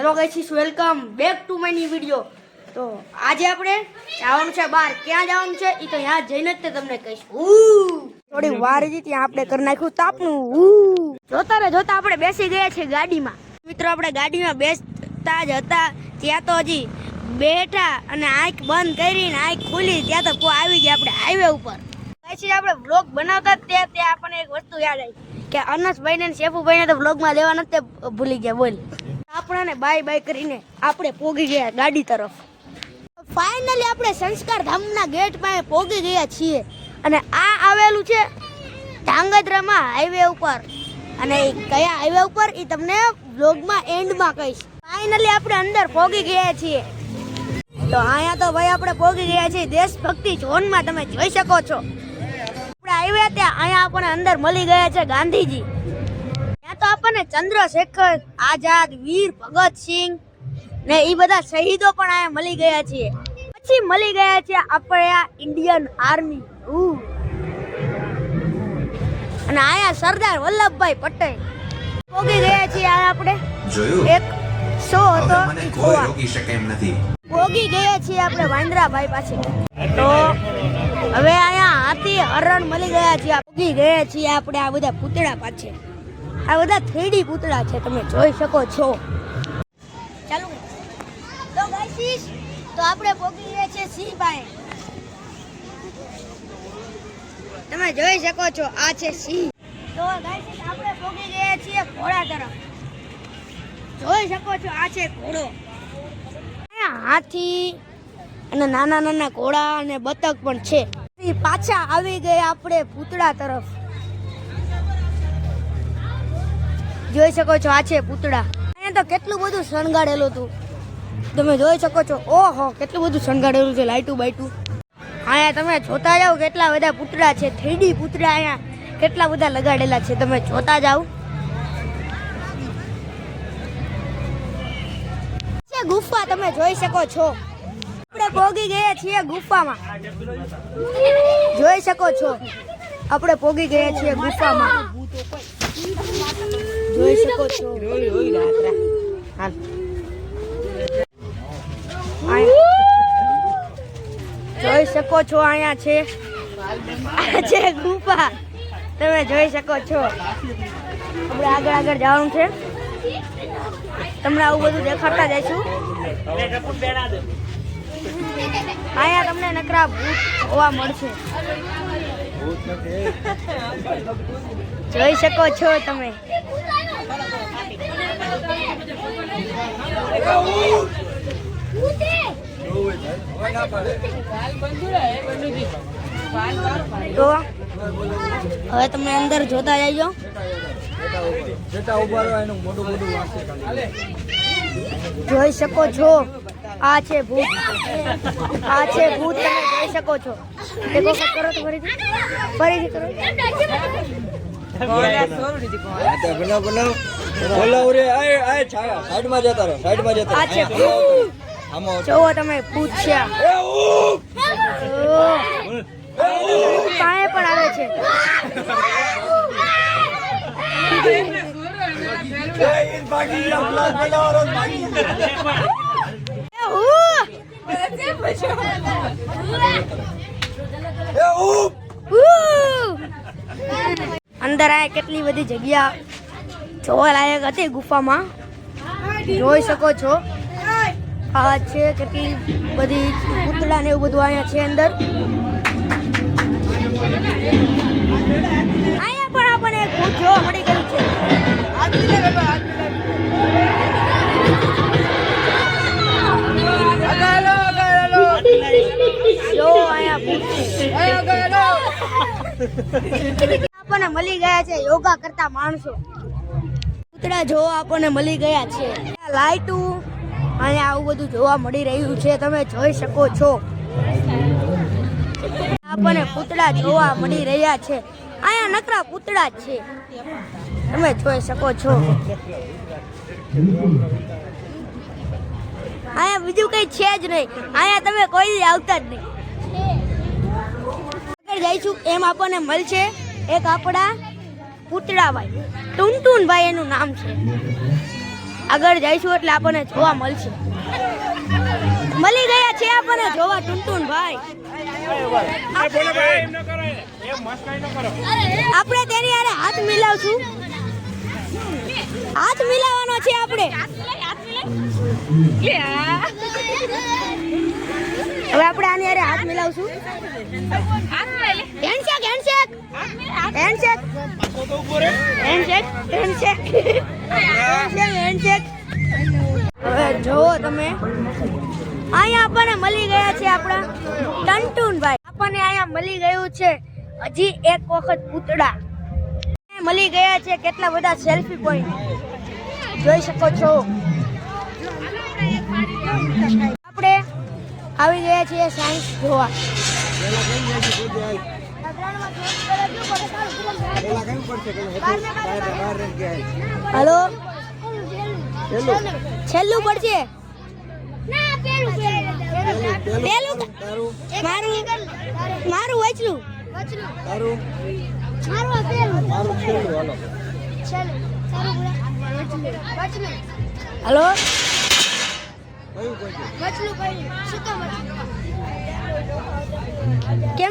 Hello guys, welcome back to my new video. તો આજે આપણે જવાનું છે બહાર। ક્યાં જવાનું છે એ તો ત્યાં જઈને જ તમને કહીશ। થોડી વાર હતી ત્યાં આપણે કરી નાખ્યું તાપનું। જોતા રે જોતા આપણે બેસી ગયા છે ગાડીમાં। મિત્રો આપણે ગાડીમાં બેસતા જ હતા ત્યાં તો હજી બેઠા અને આંખ બંધ કરીને આંખ ખુલી ત્યાં તો કોઈ આવી ગયા આપણે હાઈવે ઉપર। પછી આપણે વ્લોગ બનાવતા ત્યાં આપણને એક વસ્તુ યાદ આવી કે અનસભાઈ ને શેફુભાઈ ને તો વ્લોગમાં લેવા નથી ભૂલી ગયા। બોલ આપણને બાય બાય કરીને આપણે પોગી ગયા ગાડી તરફ। ફાઇનલી આપણે સંસ્કાર ધામના ગેટ પાસે પોગી ગયા છીએ અને આ આવેલું છે ધાંગધ્રામાં હાઈવે ઉપર। અને કયા હાઈવે ઉપર એ તમને વ્લોગમાં એન્ડમાં કહીશ। ફાઇનલી આપણે અંદર પોગી ગયા છીએ। તો અહીંયા તો ભાઈ આપણે પોગી ગયા છીએ દેશભક્તિ ઝોનમાં, તમે જોઈ શકો છો। આપણે હાઈવે ત્યાં અહીંયા આપણને અંદર મળી ગયા છે ગાંધીજી। ત્યાં તો આપણને ચંદ્રશેખર આઝાદ, વીર ભગતસિંહ ને એ બધા શહીદો પણ અહીંયા મળી ગયા છે। પછી મળી ગયા છે આપણે આ ઇન્ડિયન આર્મી અને અહીંયા સરદાર વલ્લભભાઈ પટેલ પોગી ગયા છીએ। આપણે એક શો હતો પોગી ગયા છીએ આપણે વાંદરાભાઈ પાસે। તો હવે અહીંયા હાથી હરણ મળી ગયા છે। પોગી ગયા છીએ આપણે આ બધા પૂતળા પાસે। આ બધા 3D પૂતળા છે, તમે જોઈ શકો છો। ચાલો તો ગાઈસ, તો આપણે પોગી ગયા છે સિંહ પાસે। તમે જોઈ શકો છો આ છે સિંહ। તો ગાઈસ આપણે પોગી ગયા છીએ ઘોડા તરફ। જોઈ શકો છો આ છે ઘોડો। અહીંયા હાથી અને નાના નાના ઘોડા અને બતક પણ છે। પાછા આવી ગયા આપણે પૂતળા તરફ। જોઈ શકો છો આ છે પૂતળા। અહીંયા તો કેટલું બધું શણગારેલું હતું, તમે જોઈ શકો છો। ઓહો કેટલું બધું શણગારેલું છે, લાઈટું બાઈટું। અહીંયા તમે જોતા જાઓ કેટલા બધા પૂતળા છે, 3D પૂતળા અહીંયા કેટલા બધા લગાડેલા છે, તમે જોતા જાઓ। ગુફા તમે જોઈ શકો છો। આપણે પોગી ગયા છીએ ગુફામાં, જોઈ શકો છો। આપણે પોગી ગયા છીએ ગુફામાં, જોઈ શકો છો। જોઈ શકો છો અહીંયા છે ગુફા, તમે જોઈ શકો છો। આપણે આગળ જવાનું છે, તમને આવું બધું દેખાડતા જઈશું। અહીંયા તમને નકરા ભૂત જોવા મળશે, જોઈ શકો છો તમે। તો હવે તમે અંદર જોતા જઈજો। જોઈ શકો છો આ છે ભૂત, આ છે ભૂત, તમે જોઈ શકો છો। એક વખત કરો તો ફરીથી કરો। આ છે ભૂત, જોવો તમે ભૂત છે, પાએ પણ આવે છે। અંદર આ કેટલી બધી જગ્યા જોવા લાયક હતી ગુફામાં, જોઈ શકો છો। આ છે કેટલી બધી પૂતળા ને એવું બધું અહીંયા છે અંદર। અહીંયા પણ આપણને એક ભૂત જોવા મળી ગયું છે। જો અહીંયા ભૂત આપણને મળી ગયા છે યોગા કરતા માણસો। પૂતળા જોવા આપણને મળી ગયા છે। લાઈટું અહીંયા આવું બધું જોવા મળી રહ્યું છે, તમે જોઈ શકો છો। આપણને પૂતળા જોવા મળી રહ્યા છે। અહીંયા નકરા પૂતળા જ છે, તમે જોઈ શકો છો। અહીંયા બીજું કઈ છે જ નહીં, અહીંયા તમે કોઈ આવતા જ નહીં। આગળ જઈશું એમ આપણને મળશે એક આપણા પૂતળાભાઈ, ટુનટુનભાઈ એનું નામ છે। આગળ જઈશું એટલે આપણને જોવા મળશે. મળી ગયા છે આપણને જોવા ટુનટુન ભાઈ. આપણે તેની હારે હાથ મિલાવશું. હાથ મિલાવવાનો છે આપણે. હવે આપણે આની હારે હાથ મિલાવશું. Handshake handshake handshake handshake handshake handshake. હવે જોવો તમે, અહીંયા આપણને મળી ગયા છે આપણા ટનટુનભાઈ. આપણને અહીંયા મળી ગયું છે હજી એક વખત પૂતળા. મળી ગયા છે કેટલા બધા સેલ્ફી પોઈન્ટ જોઈ શકો છો. આપણે આવી ગયા છીએ સાયન્સ જોવા. હલો, છેલ્લું પડશે. મારું વચલું. હલો, કેમ